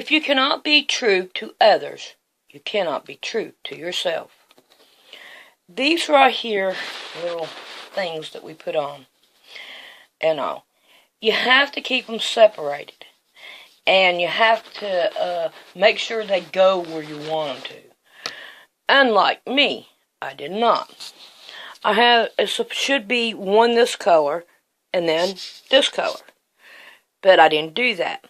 If you cannot be true to others, you cannot be true to yourself. These right here, little things that we put on and all, you have to keep them separated. And you have to make sure they go where you want them to. Unlike me, I did not. It should be one this color and then this color. But I didn't do that.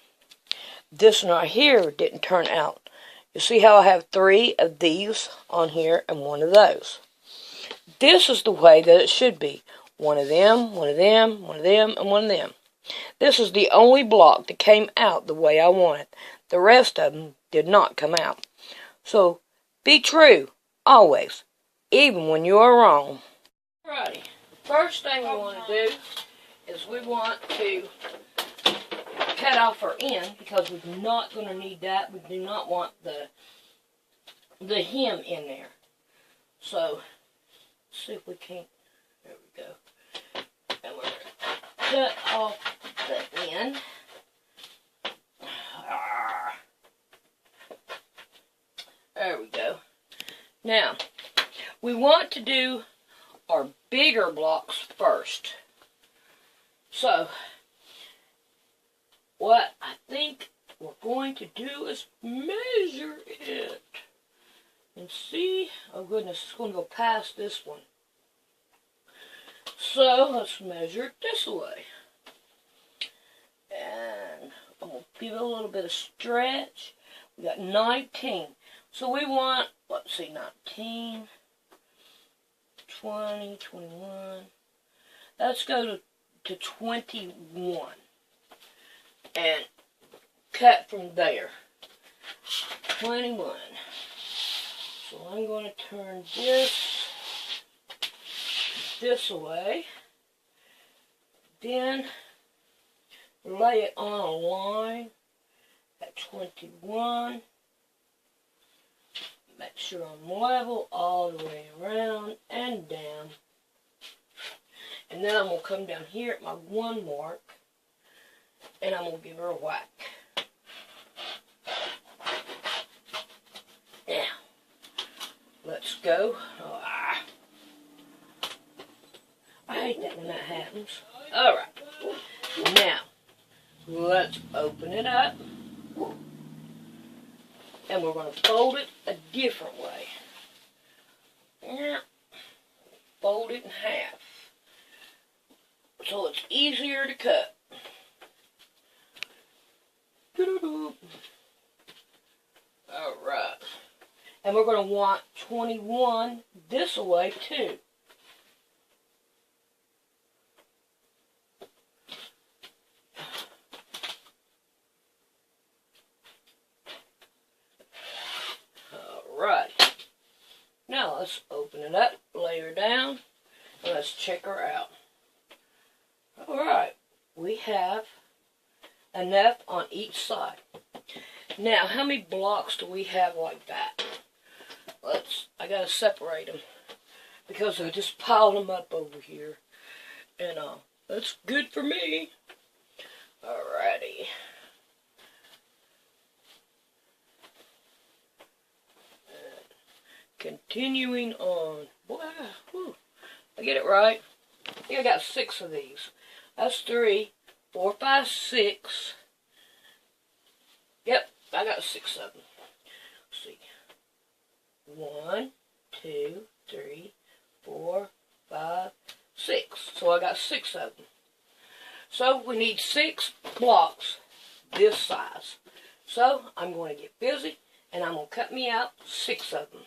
This one right here didn't turn out. You see how I have 3 of these on here and 1 of those. This is the way that it should be. 1 of them, 1 of them, 1 of them, and 1 of them. This is the only block that came out the way I wanted. The rest of them did not come out. So, be true, always, even when you are wrong. Alrighty, first thing we want to do is we want to cut off our end because we're not going to need that. We do not want the hem in there. So, let's see if we can't. There we go. And we're going to cut off the end. There we go. Now, we want to do our bigger blocks first. So, what I think we're going to do is measure it. And see, oh goodness, it's going to go past this one. So, let's measure it this way. And I'm going to give it a little bit of stretch. We got 19. So we want, let's see, 19, 20, 21. Let's go to 21. And cut from there. 21. So I'm going to turn this away. Then lay it on a line at 21. Make sure I'm level all the way around and down. And then I'm going to come down here at my 1 mark. And I'm going to give her a whack. Now, let's go. Oh, I hate that when that happens. Alright. Now, let's open it up. And we're going to fold it a different way. Now, fold it in half. So it's easier to cut. Alright. And we're going to want 21 this way too. Alright. Now let's open it up, lay her down, and let's check her out. Alright. We have enough on each side. Now, how many blocks do we have like that? I gotta separate them because I just piled them up over here. And that's good for me. Alrighty. Continuing on. Boy, I get it right. I think I got 6 of these. That's 3, 4, 5, 6. Yep, I got 6 of them. Let's see. 1, 2, 3, 4, 5, 6. So I got 6 of them. So we need 6 blocks this size. So I'm going to get busy and I'm going to cut me out 6 of them.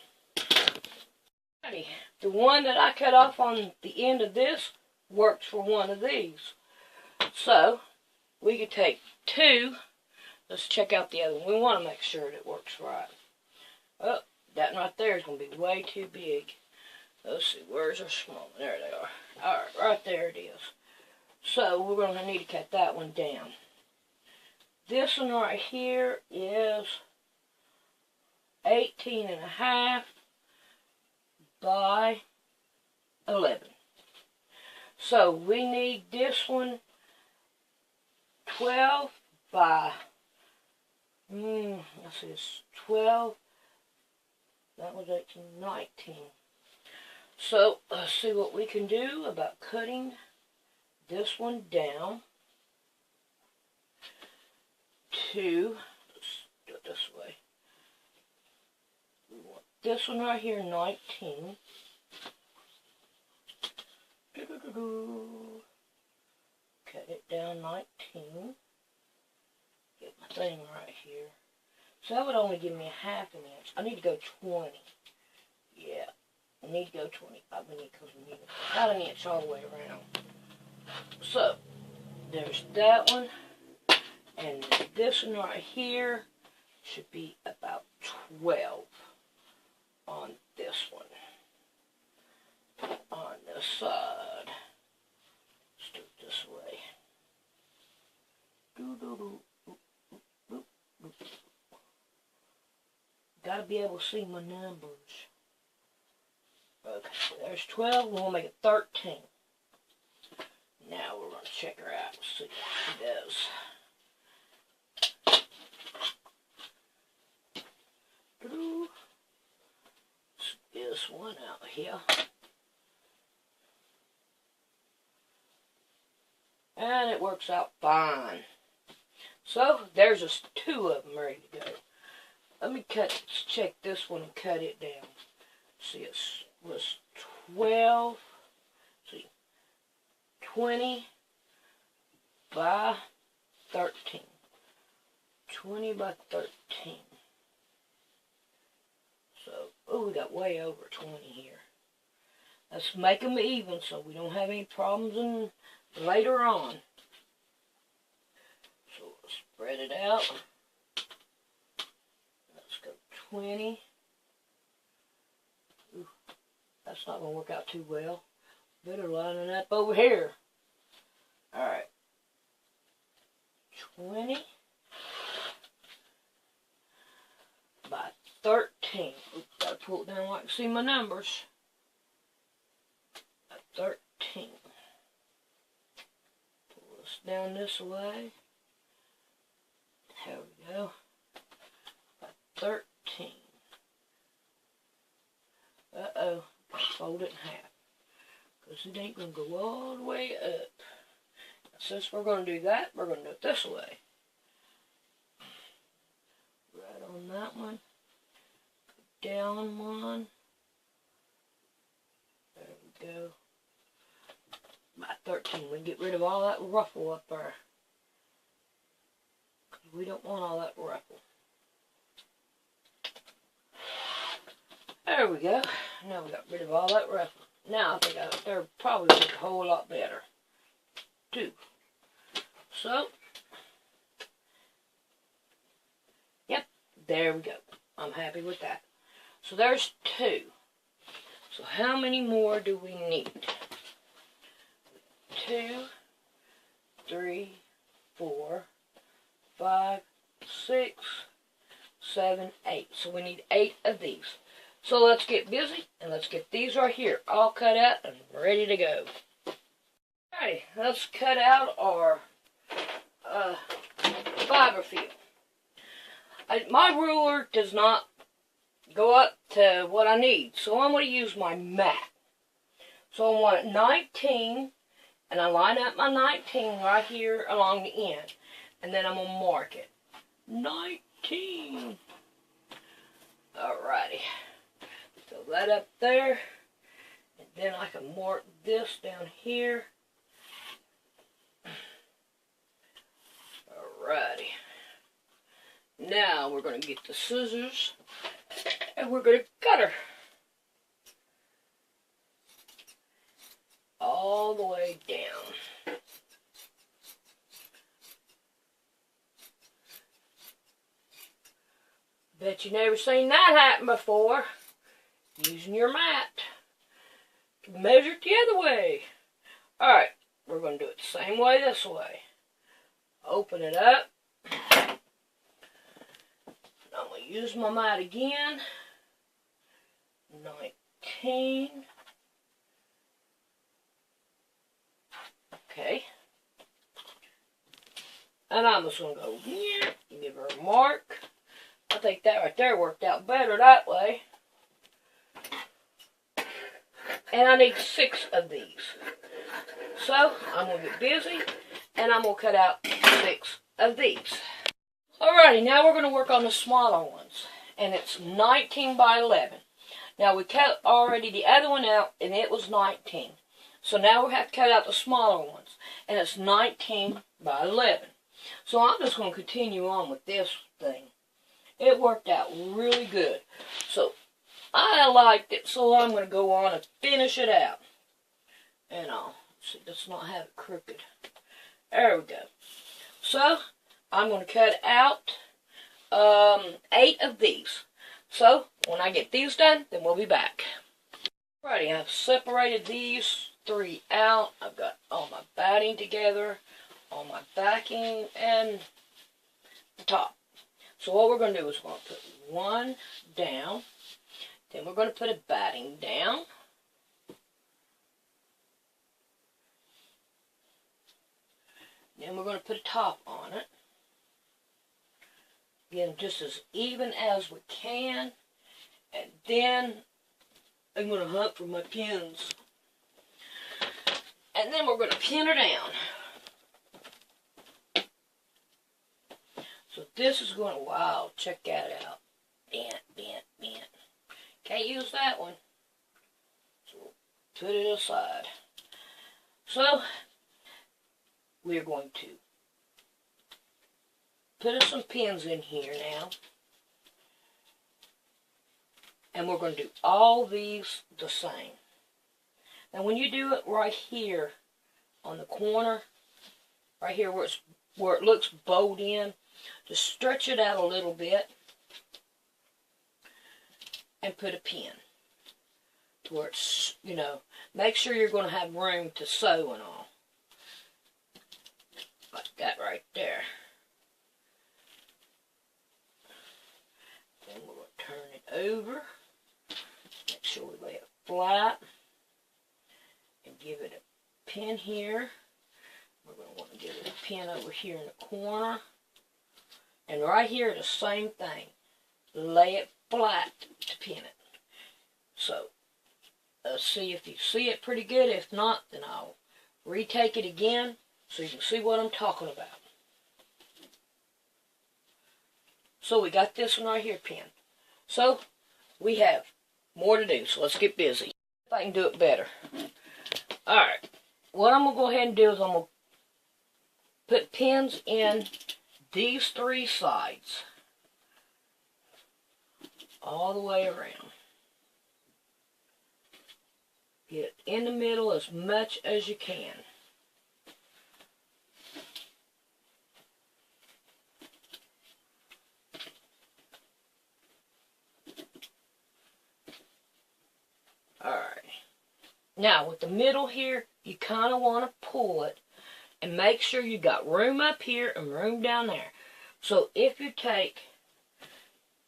The one that I cut off on the end of this works for one of these. So we could take 2. Let's check out the other one. We want to make sure that it works right. Oh, that one right there is going to be way too big. Let's see, where's our small? There they are. Alright, right there it is. So we're going to need to cut that one down. This one right here is 18.5 by 11. So we need this one 12 by Let's see, it's 12. That was 18, 19. So, let's see what we can do about cutting this one down to, let's do it this way. We want this one right here, 19. Cut it down 19. Get my thing right here. So that would only give me a half an inch. I need to go 20. Yeah, I need to go 20. Because we need about an inch all the way around. So, there's that one. And this one right here should be about 12 on this one. On this side. Let's do it this way. Gotta be able to see my numbers. Okay, there's 12. We're gonna make it 13. Now we're gonna check her out and see what she does. This one out here. And it works out fine. So, there's just 2 of them ready to go. Let me check this one and cut it down. See, it was 12, see, 20 by 13. 20 by 13. So, oh, we got way over 20 here. Let's make them even so we don't have any problems later on. So, we'll spread it out. Let's go 20. Ooh, that's not going to work out too well. Better line it up over here. Alright. 20 by 13. Oops, gotta pull it down so I can see my numbers. 13. Pull this down this way. There we go. 13. Uh-oh. Fold it in half. Because it ain't going to go all the way up. Since we're going to do that, we're going to do it this way. Right on that one. Down one. There we go. By 13. We can get rid of all that ruffle up there. Because we don't want all that ruffle. There we go. Now we got rid of all that ruffle. Now I think they're probably look a whole lot better. 2. So, yep, there we go. I'm happy with that. So there's 2. So how many more do we need? 2, 3, 4, 5, 6, 7, 8. So we need 8 of these. So let's get busy and let's get these right here all cut out and ready to go. Alrighty, let's cut out our fiber field. My ruler does not go up to what I need, so I'm going to use my mat. So I want 19, and I line up my 19 right here along the end, and then I'm going to mark it. 19. Alrighty. Fill that up there, and then I can mark this down here. Alrighty. Now we're going to get the scissors and we're going to cut her all the way down. Bet you never seen that happen before. Using your mat to measure it the other way. Alright, we're going to do it the same way this way. Open it up. I'm going to use my mat again. 19. Okay. And I'm just going to go here and give her a mark. I think that right there worked out better that way. And I need 6 of these. So, I'm going to get busy, and I'm going to cut out 6 of these. Alrighty, now we're going to work on the smaller ones. And it's 19 by 11. Now, we cut already the other one out, and it was 19. So now we have to cut out the smaller ones. And it's 19 by 11. So I'm just going to continue on with this thing. It worked out really good. So I liked it, so I'm going to go on and finish it out. And see, let's not have it crooked. There we go. So I'm going to cut out 8 of these. So when I get these done, then we'll be back. Alrighty, I've separated these 3 out. I've got all my batting together, all my backing, and the top. So what we're going to do is we're going to put 1 down. Then we're going to put a batting down. Then we're going to put a top on it. Again, just as even as we can. And then I'm going to hunt for my pins. And then we're going to pin her down. So this is going to, wow, check that out. Bent, bent, bent. Can't use that one. So we'll put it aside. So we're going to put some pins in here now. And we're going to do all these the same. Now when you do it right here on the corner, right here where it looks bowed in, just stretch it out a little bit and put a pin to where it's, you know, make sure you're going to have room to sew and all. Like that right there. Then we're going to turn it over. Make sure we lay it flat. And give it a pin here. We're going to want to give it a pin over here in the corner. And right here, the same thing. Lay it flat to pin it. So, let's see if you see it pretty good. If not, then I'll retake it again so you can see what I'm talking about. So we got this one right here pinned. So, we have more to do. So let's get busy. If I can do it better. Alright, what I'm going to go ahead and do is I'm going to put pins in these 3 sides. All the way around. Get it in the middle as much as you can. Alright. Now, with the middle here, you kind of want to pull it and make sure you got room up here and room down there. So if you take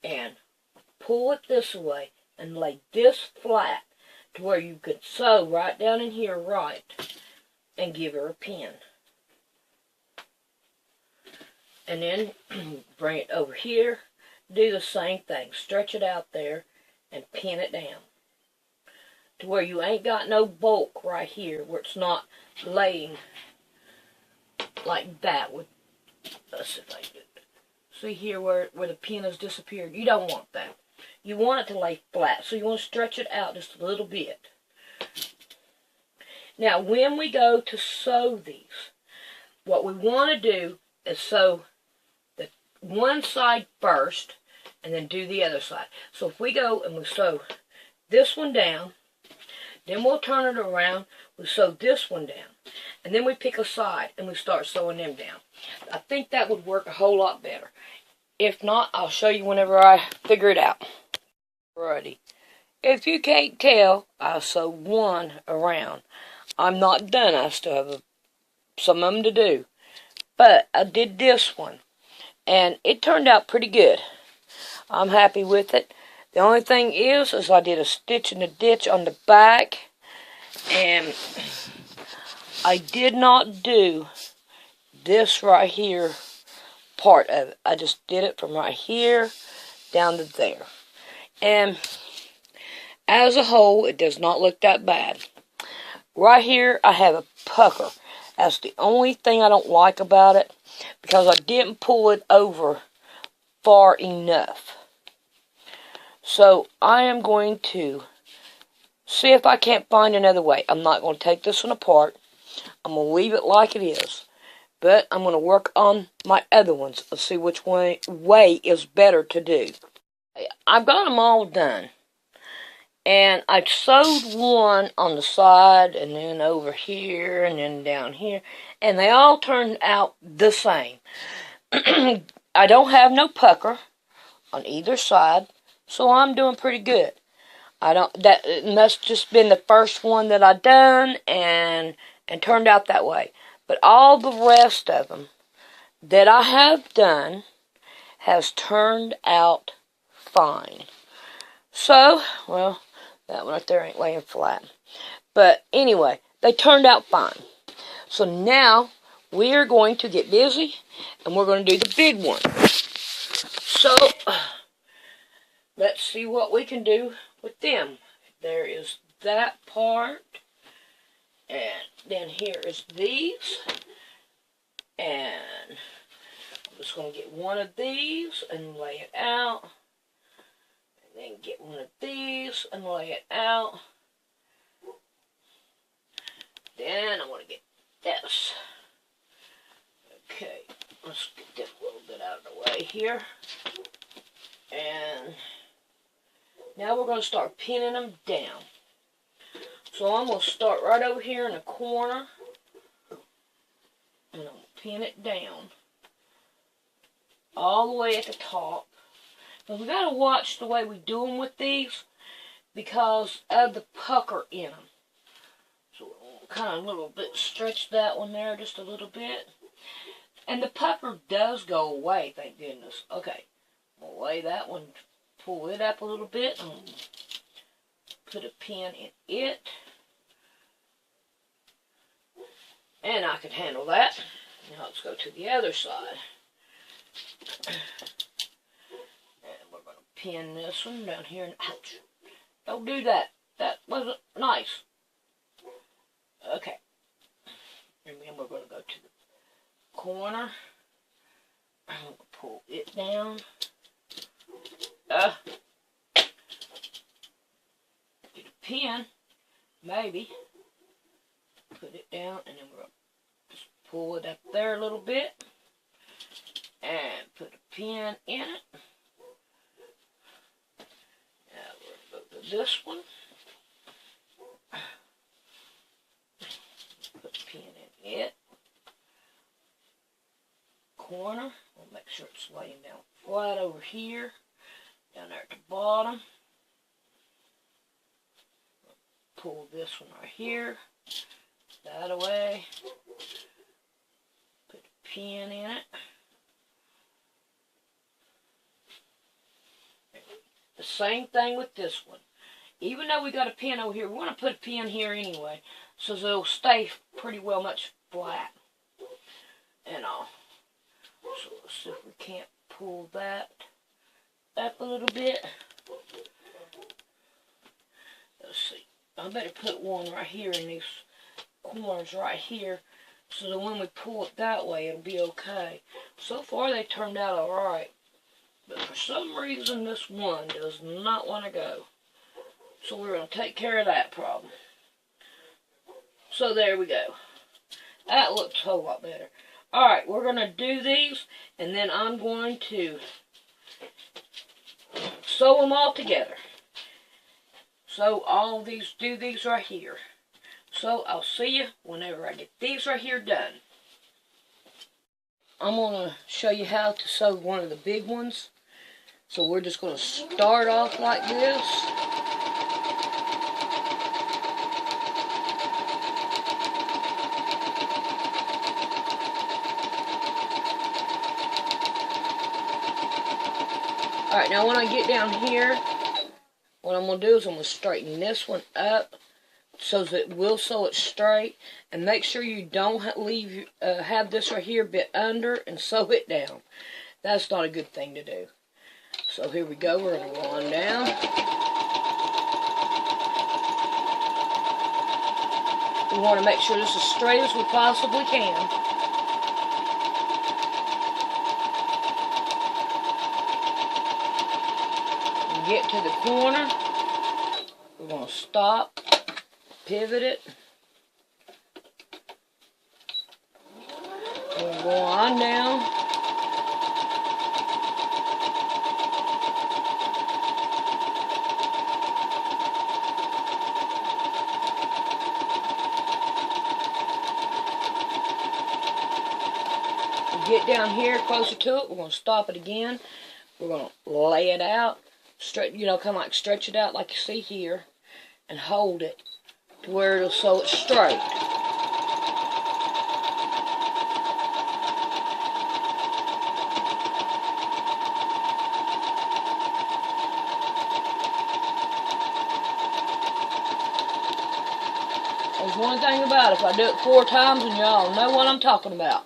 and pull it this way and lay this flat to where you could sew right down in here right and give her a pin. And then bring it over here, do the same thing. Stretch it out there and pin it down. To where you ain't got no bulk right here, where it's not laying like that. Let's see if I can do it. See here where the pin has disappeared? You don't want that. You want it to lay flat, so you want to stretch it out just a little bit. Now, when we go to sew these, what we want to do is sew the one side first, and then do the other side. So if we go and we sew this one down, then we'll turn it around, we sew this one down, and then we pick a side and we start sewing them down. I think that would work a whole lot better. If not, I'll show you whenever I figure it out. Alrighty. If you can't tell, I sew one around. I'm not done. I still have some of them to do. But I did this one, and it turned out pretty good. I'm happy with it. The only thing is I did a stitch in the ditch on the back, and I did not do this right here part of it. I just did it from right here down to there. And as a whole, it does not look that bad. Right here, I have a pucker. That's the only thing I don't like about it, because I didn't pull it over far enough. So I am going to see if I can't find another way. I'm not going to take this one apart. I'm going to leave it like it is. But I'm going to work on my other ones. Let's see which way is better to do. I've got them all done. And I sewed one on the side, and then over here, and then down here. And they all turned out the same. I don't have no pucker on either side, so I'm doing pretty good. That must just been the first one that I done, and turned out that way. But all the rest of them that I have done has turned out fine. So, well, that one right there ain't laying flat. But anyway, they turned out fine. So now we are going to get busy, and we're going to do the big one. So let's see what we can do with them. There is that part, and then here is these, and I'm just going to get one of these and lay it out. Then get one of these and lay it out. Then I'm going to get this. Okay, let's get this a little bit out of the way here. And now we're going to start pinning them down. So I'm going to start right over here in the corner. And I'm going to pin it down all the way at the top. But we got to watch the way we do them with these, because of the pucker in them. So we'll kind of a little bit stretch that one there just a little bit. And the pucker does go away, thank goodness. Okay, we'll lay that one, pull it up a little bit, and put a pin in it. And I can handle that. Now let's go to the other side. Pin this one down here, and ouch, don't do that. That wasn't nice. Okay, and then we're going to go to the corner. I'm going to pull it down. Get a pin, maybe. Put it down, and then we're going to just pull it up there a little bit. And put a pin in it. This one, put a pin in it, corner, we'll make sure it's laying down flat over here, down there at the bottom, pull this one right here, that away, put a pin in it. The same thing with this one. Even though we got a pin over here, we want to put a pin here anyway, so they'll stay pretty well much flat and all. So let's see if we can't pull that up a little bit. Let's see. I better put one right here in these corners right here, so that when we pull it that way, it'll be okay. So far, they turned out alright. But for some reason, this one does not want to go. So we're going to take care of that problem. So there we go. That looks a whole lot better. Alright, we're going to do these, and then I'm going to sew them all together. So all of these, do these right here. So I'll see you whenever I get these right here done. I'm going to show you how to sew one of the big ones. So we're just going to start off like this. Alright, now when I get down here, what I'm going to do is I'm going to straighten this one up so that we'll sew it straight. And make sure you don't have this right here bit under and sew it down. That's not a good thing to do. So here we go. We're going to go on down. We want to make sure this is as straight as we possibly can. Get to the corner, we're going to stop, pivot it, we'll go on down, get down here closer to it, we're going to stop it again, we're going to lay it out. Stretch, kind of like stretch it out like you see here, and hold it to where it'll sew it straight. There's one thing about it, if I do it 4 times, and y'all know what I'm talking about.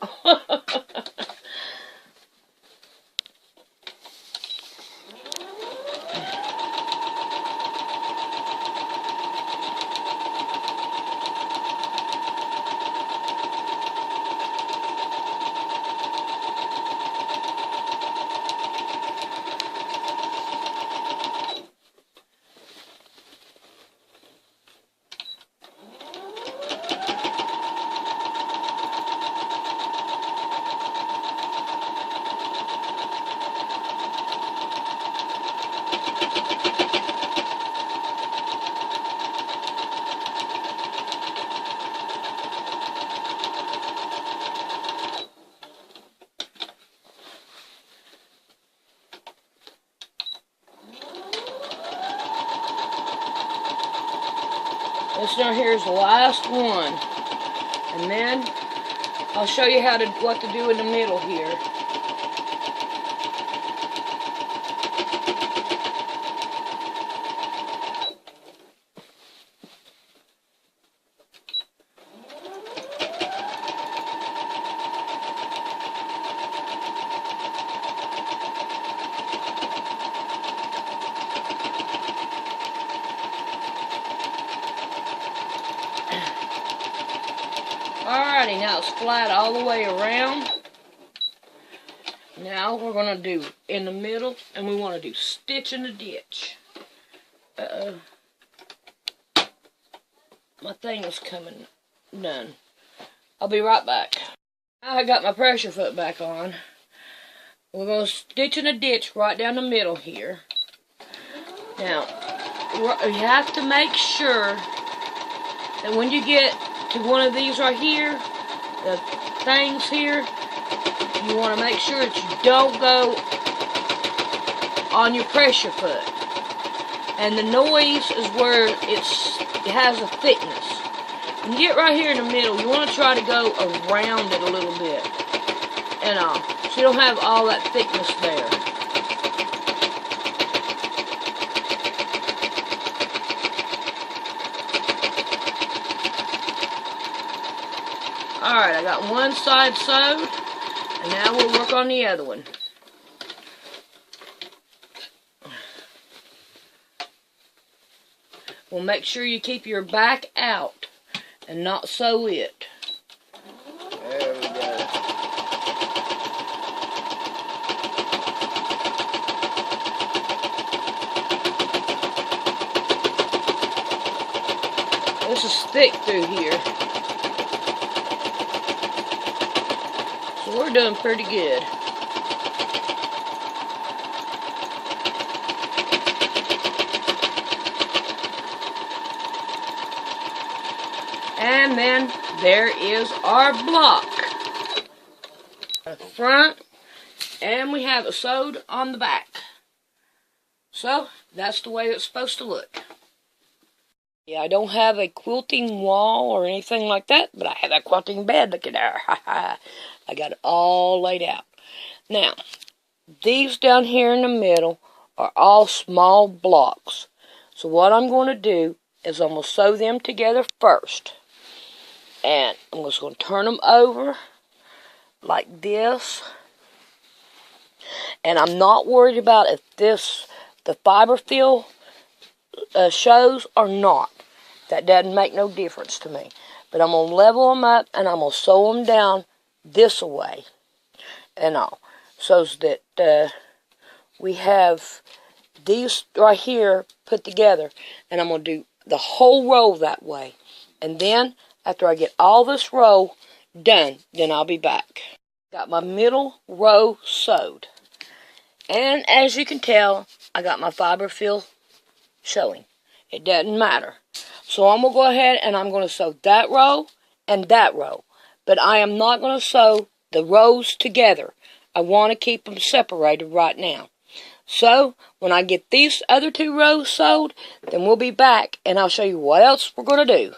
This down here is the last one, and then I'll show you what to do in the middle here. Alrighty, now it's flat all the way around. Now we're going to do in the middle, and we want to do stitch in the ditch. My thing is coming done. I'll be right back. Now I got my pressure foot back on. We're going to stitch in the ditch right down the middle here. Now, you have to make sure that when you get to one of these right here, the things here, you want to make sure that you don't go on your pressure foot. And the noise is where it has a thickness. When you get right here in the middle, you want to try to go around it a little bit, and so you don't have all that thickness there. Alright, I got one side sewed, and now we'll work on the other one. Well, make sure you keep your back out and not sew it. There we go. This is thick through here. So we're doing pretty good. And then there is our block. The front, and we have it sewed on the back. So that's the way it's supposed to look. Yeah, I don't have a quilting wall or anything like that, but I have that quilting bed. Look at there. I got it all laid out. Now, these down here in the middle are all small blocks. So what I'm going to do is I'm going to sew them together first. And I'm just going to turn them over like this. And I'm not worried about if the fiber fill shows or not. That doesn't make no difference to me. But I'm going to level them up and I'm going to sew them down this way and all. So that we have these right here put together. And I'm going to do the whole row that way. And then, after I get all this row done, then I'll be back. Got my middle row sewed. And as you can tell, I got my fiber fill showing. It doesn't matter. So I'm going to go ahead and I'm going to sew that row and that row. But I am not going to sew the rows together. I want to keep them separated right now. So, when I get these other two rows sewed, then we'll be back and I'll show you what else we're going to do.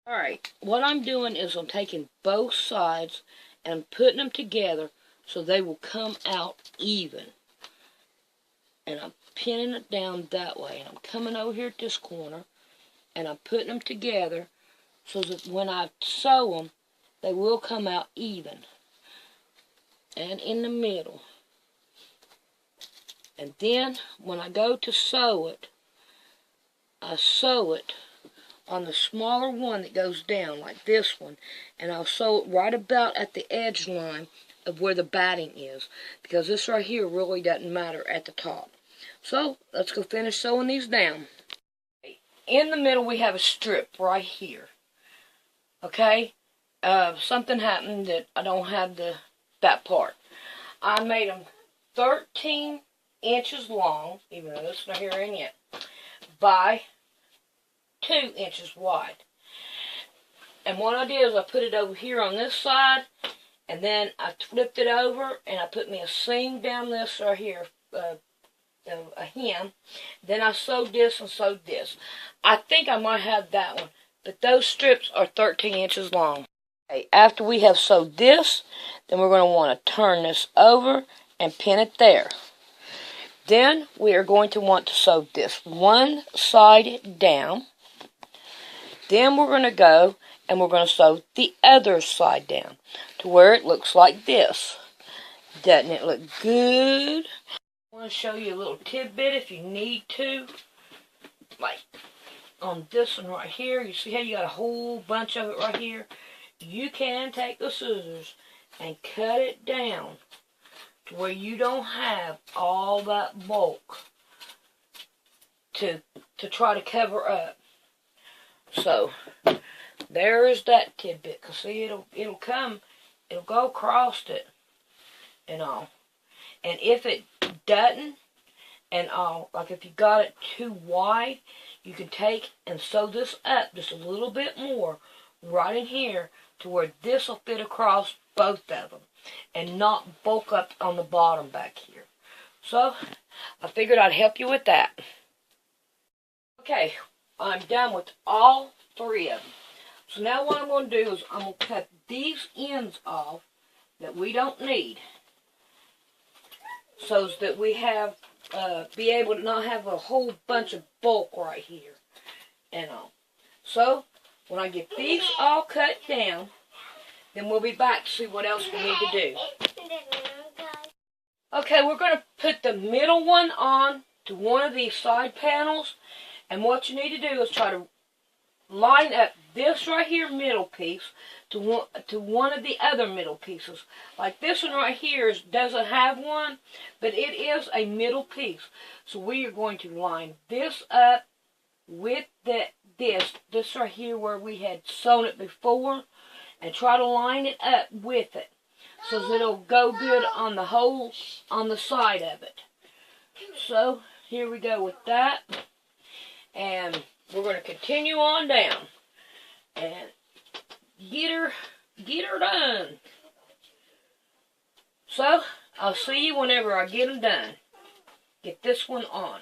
Alright, what I'm doing is I'm taking both sides and putting them together so they will come out even. And I'm pinning it down that way. And I'm coming over here at this corner and I'm putting them together so that when I sew them, they will come out even. And in the middle. And then when I go to sew it, I sew it on the smaller one that goes down, like this one. And I'll sew it right about at the edge line of where the batting is. Because this right here really doesn't matter at the top. So, let's go finish sewing these down. In the middle we have a strip right here. Okay? Something happened that I don't have that part. I made them 13 inches long, even though it's not here in yet, by 2 inches wide. And what I did is I put it over here on this side, and then I flipped it over, and I put me a seam down this right here, a hem. Then I sewed this and sewed this. I think I might have that one, but those strips are 13 inches long. Okay, after we have sewed this, then we're going to want to turn this over and pin it there. Then we are going to want to sew this one side down. Then we're going to go and we're going to sew the other side down to where it looks like this. Doesn't it look good? I want to show you a little tidbit if you need to. Like on this one right here, you see how you got a whole bunch of it right here? You can take the scissors and cut it down to where you don't have all that bulk to try to cover up. So there is that tidbit. Cause see, it'll go across it and all. And if it doesn't and all, like if you got it too wide, you can take and sew this up just a little bit more right in here to where this will fit across both of them and not bulk up on the bottom back here. So I figured I'd help you with that. Okay, I'm done with all 3 of them. So now what I'm going to do is I'm going to cut these ends off that we don't need, so that we have be able to not have a whole bunch of bulk right here and all. So when I get these all cut down, then we'll be back to see what else we need to do. Okay, we're going to put the middle one on to one of these side panels, and what you need to do is try to line up this right here middle piece to one of the other middle pieces. Like this one right here doesn't have one, but it is a middle piece. So we are going to line this up with this right here where we had sewn it before, and try to line it up with it so that it'll go good on the hole on the side of it. So here we go with that, and we're going to continue on down and get her done. So I'll see you whenever I get them done. Get this one on.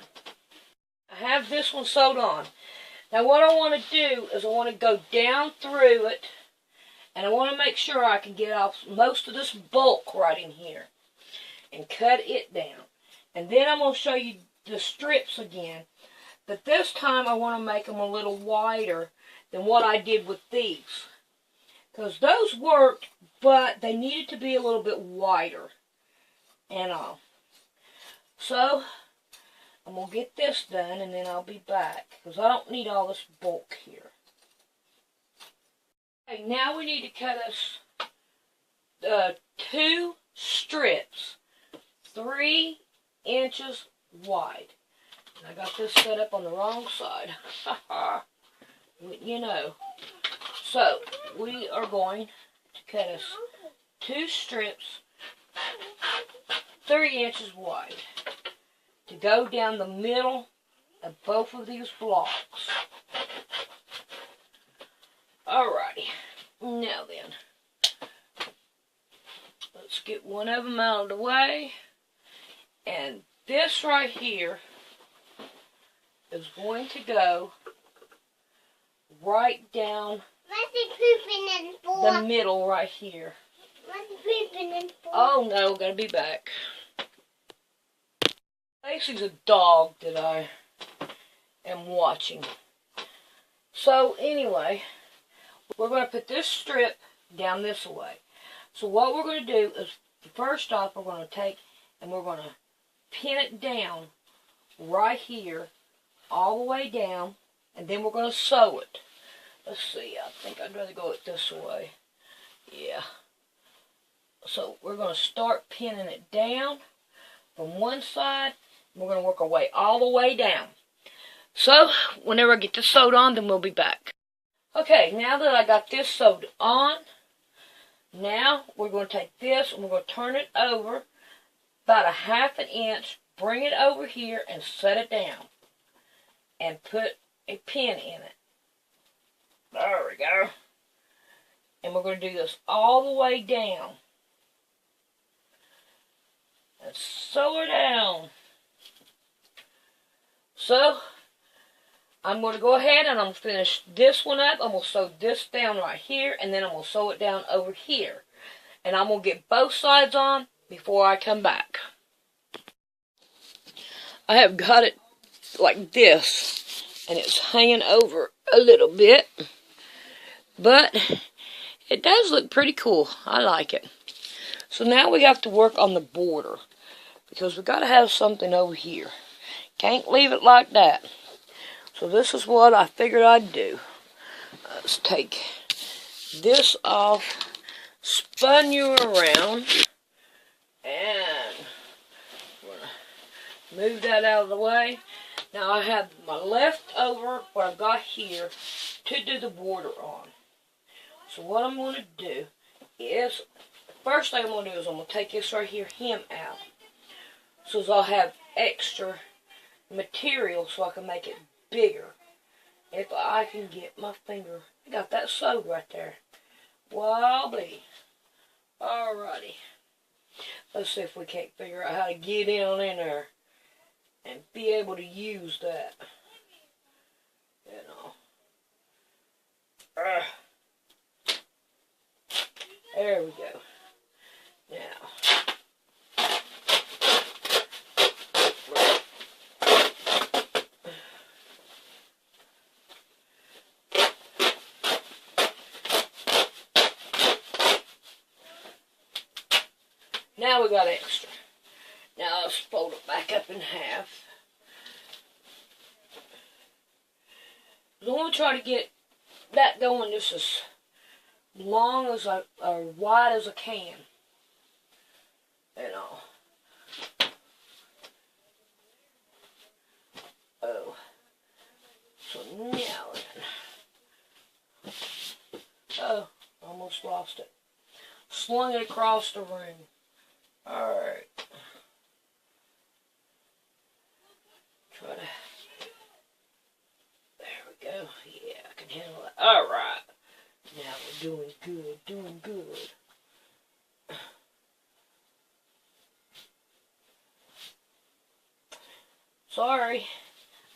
I have this one sewed on. Now what I want to do is I want to go down through it, and I want to make sure I can get off most of this bulk right in here and cut it down. And then I'm going to show you the strips again But this time I want to make them a little wider than what I did with these. Because those worked, but they needed to be a little bit wider. And all. So, I'm going to get this done and then I'll be back. Because I don't need all this bulk here. Okay, now we need to cut us 2 strips. 3 inches wide. And I got this set up on the wrong side. You know. So, we are going to cut us 2 strips 3 inches wide to go down the middle of both of these blocks. Alrighty, now then, let's get one of them out of the way, and this right here is going to go right down the middle right here. Oh no, gotta be back. Lacey's a dog that I am watching. So anyway, we're going to put this strip down this way. So what we're going to do is, first off, we're going to take and we're going to pin it down right here, all the way down, and then we're going to sew it. Let's see, I think I'd rather go it this way. Yeah. So we're going to start pinning it down from one side. We're going to work our way all the way down. So, whenever I get this sewed on, then we'll be back. Okay, now that I got this sewed on, now we're going to take this and we're going to turn it over about a 1/2 inch, bring it over here and set it down. And put a pin in it. There we go. And we're going to do this all the way down. And sew her down. So, I'm going to go ahead and I'm going to finish this one up. I'm going to sew this down right here, and then I'm going to sew it down over here. And I'm going to get both sides on before I come back. I have got it like this, and it's hanging over a little bit. But it does look pretty cool. I like it. So now we have to work on the border, because we've got to have something over here. Can't leave it like that. So this is what I figured I'd do. Let's take this off, spun you around, and move that out of the way. Now I have my leftover, what I've got here, to do the border on. So what I'm going to do is, first thing I'm going to do is I'm going to take this right here, hem out. So I'll have extra material so I can make it bigger. If I can get my finger, I got that sewed right there. Wobbly. Alrighty. Let's see if we can't figure out how to get in there and be able to use that. You know. There we go. Now. Now we got extra. Now let's fold it back up in half. I want to try to get that going just as long as or wide as I can. You know. Oh. So now then. Oh, almost lost it. Slung it across the room. Alright. Try to. There we go. Yeah, I can handle it. Alright. Now we're doing good, doing good. Sorry.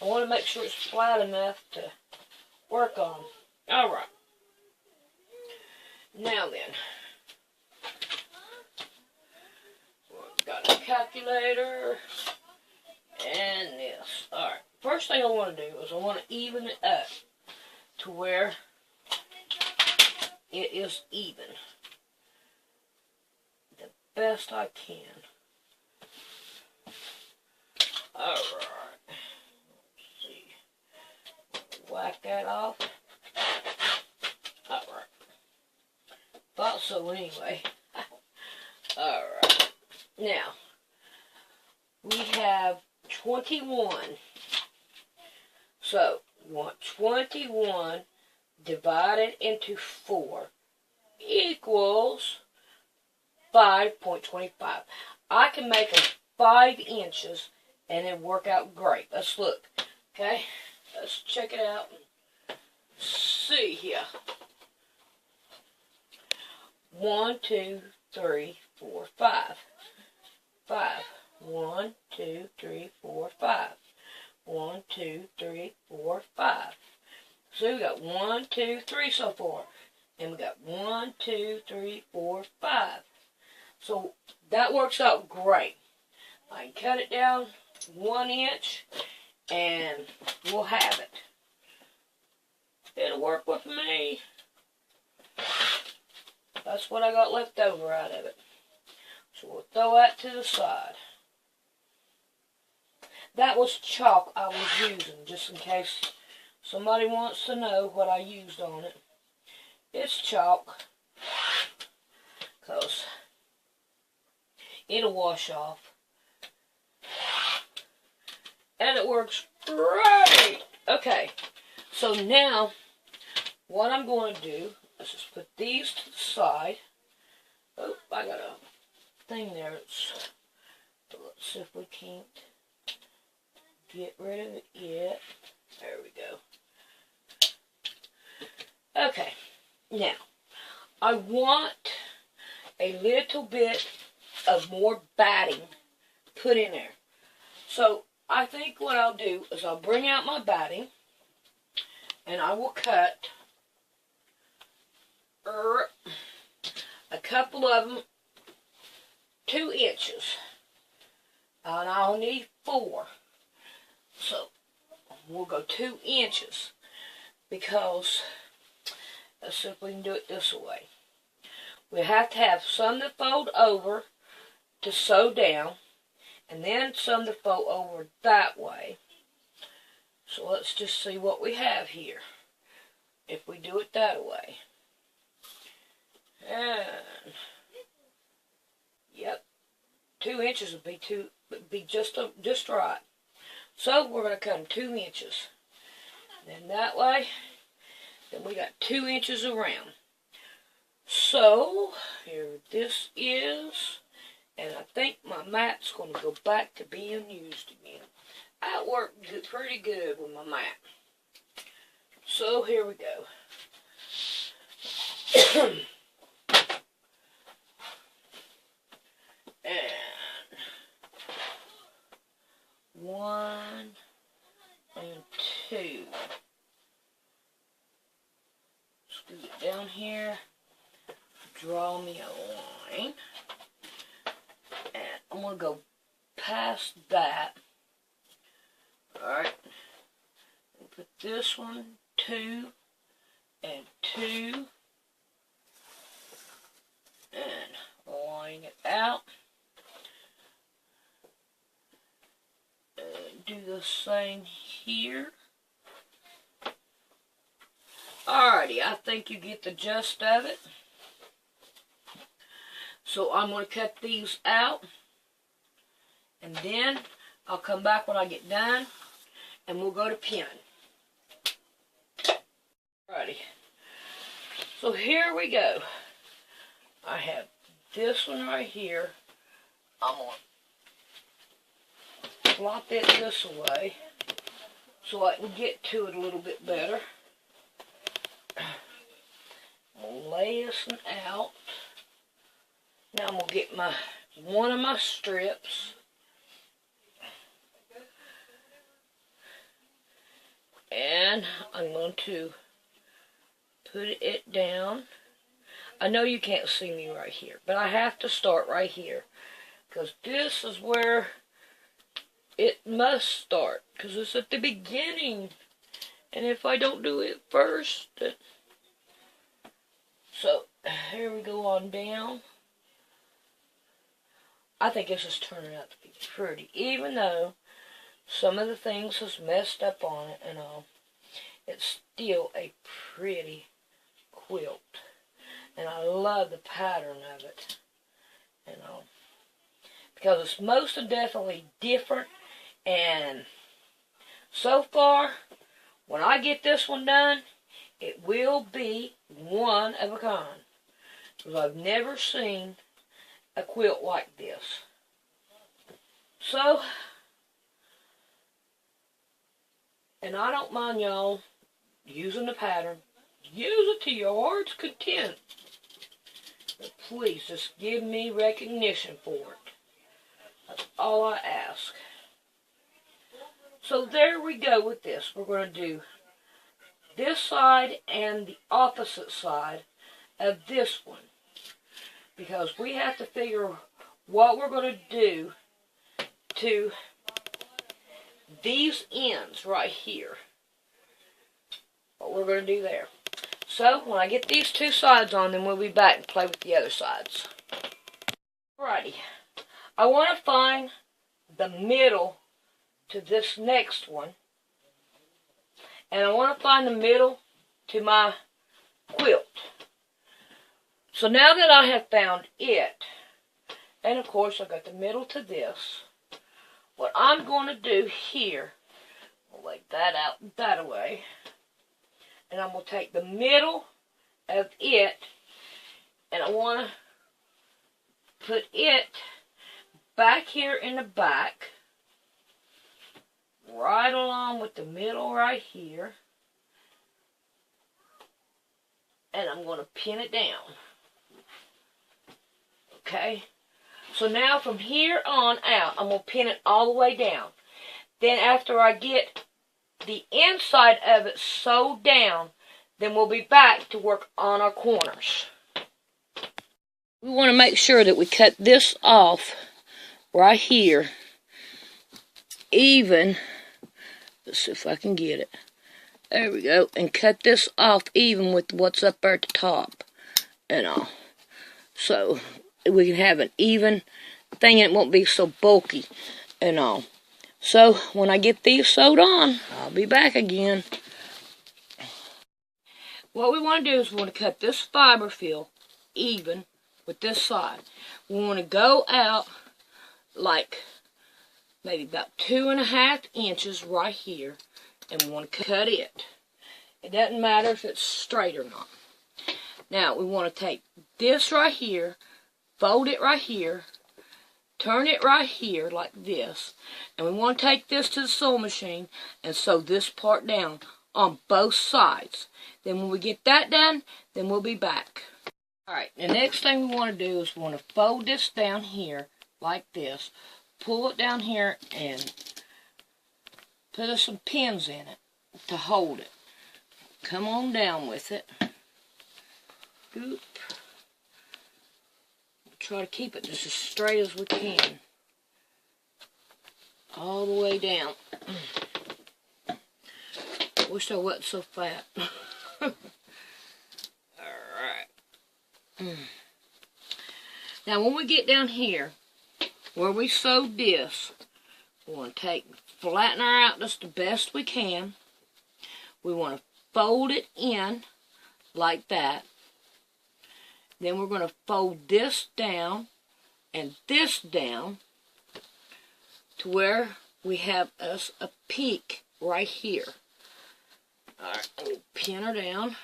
I want to make sure it's flat enough to work on. Alright. Now then. Got a calculator and this. Alright, first thing I want to do is I want to even it up to where it is even. The best I can. Alright. Let's see. Whack that off. Alright. Thought so anyway. Alright. Now, we have 21. So, 21 divided into 4 equals 5.25. I can make them 5 inches and it work out great. Let's look. Okay? Let's check it out and see here. 1, 2, 3, 4, 5. 5. 1, 2, 3, 4, 5. 1, 2, 3, 4, 5. So we got 1, 2, 3 so far. And we got 1, 2, 3, 4, 5. So that works out great. I can cut it down 1 inch and we'll have it. It'll work with me. That's what I got left over out of it. So we'll throw that to the side. That was chalk I was using, just in case somebody wants to know what I used on it. It's chalk, because it'll wash off. And it works great. Okay, so now what I'm going to do is just put these to the side. Oh, I got a thing there. Let's see if we can't get rid of it yet. There we go. Okay, now I want a little bit of more batting put in there. So I think what I'll do is I'll bring out my batting and I will cut a couple of them 2 inches. And I'll need 4. So we'll go 2 inches because let's see if we can do it this way. We have to have some to fold over to sew down, and then some to fold over that way. So let's just see what we have here if we do it that way. And yep, 2 inches would be just right. So we're going to cut them 2 inches. Then that way, then we got 2 inches around. So here this is, and I think my mat's going to go back to being used again. I worked pretty good with my mat. So here we go. And 1 and 2. Scoot it down here. Draw me a line. And I'm going to go past that. Alright. Put this one, 2 and 2. And line it out. Do the same here. Alrighty, I think you get the gist of it. So I'm going to cut these out. And then I'll come back when I get done. And we'll go to pinning. Alrighty. So here we go. I have this one right here. I'm going to flop it this way so I can get to it a little bit better. I'll lay this one out. Now I'm going to get one of my strips. And I'm going to put it down. I know you can't see me right here, but I have to start right here. Because this is where it must start, because it's at the beginning. And if I don't do it first, so here we go on down. I think this is turning out to be pretty, even though some of the things has messed up on it and all. It's still a pretty quilt, and I love the pattern of it, you know, because it's most definitely different. And so far, when I get this one done, it will be one of a kind, because I've never seen a quilt like this. So, and I don't mind y'all using the pattern. Use it to your heart's content. But please, just give me recognition for it. That's all I ask. So there we go with this. We're going to do this side and the opposite side of this one, because we have to figure what we're going to do to these ends right here. What we're going to do there. So when I get these two sides on, then we'll be back and play with the other sides. Alrighty. I want to find the middle to this next one. And I want to find the middle to my quilt. So now that I have found it, and of course I got the middle to this, what I'm going to do here, I'll lay that out that away, and I'm going to take the middle of it, and I want to put it back here in the back, right along with the middle right here, and I'm going to pin it down. Okay? So now from here on out, I'm going to pin it all the way down. Then after I get the inside of it sewed down, then we'll be back to work on our corners. We want to make sure that we cut this off right here even. Let's see if I can get it. There we go. And cut this off even with what's up there at the top and all. So we can have an even thing and it won't be so bulky and all. So when I get these sewed on, I'll be back again. What we want to do is we want to cut this fiber fill even with this side. We want to go out like maybe about 2.5 inches right here, and we want to cut it. It doesn't matter if it's straight or not. Now we want to take this right here, fold it right here, turn it right here like this, and we want to take this to the sewing machine and sew this part down on both sides. Then when we get that done, then we'll be back. Alright, the next thing we want to do is we want to fold this down here like this, pull it down here and put some pins in it to hold it. Come on down with it. Oop. Try to keep it just as straight as we can. All the way down. Wish I wasn't so fat. Alright. Now when we get down here, where we sewed this, we want to flatten her out just the best we can. We want to fold it in like that. Then we're going to fold this down and this down to where we have us a peak right here. Alright, let me pin her down.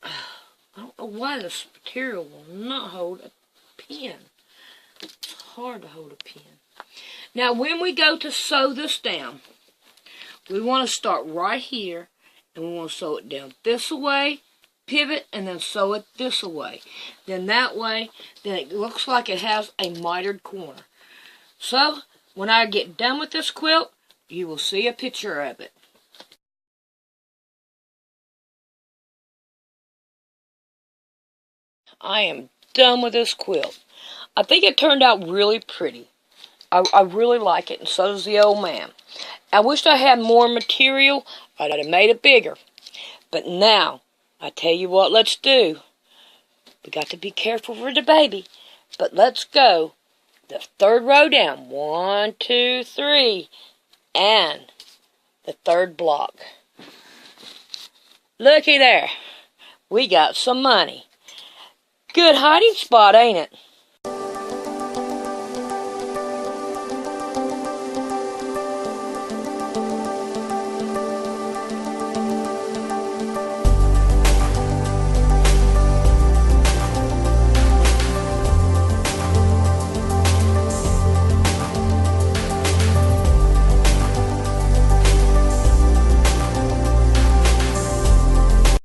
I don't know why this material will not hold a pin. It's hard to hold a pin. Now when we go to sew this down, we want to start right here and we want to sew it down this way, pivot, and then sew it this way. Then that way, then it looks like it has a mitered corner. So when I get done with this quilt, you will see a picture of it. I am done with this quilt. I think it turned out really pretty. I really like it, and so does the old man. I wished I had more material. I'd have made it bigger. But now, I tell you what let's do. We got to be careful for the baby. But let's go the third row down. 1, 2, 3. And the third block. Looky there. We got some money. Good hiding spot, ain't it?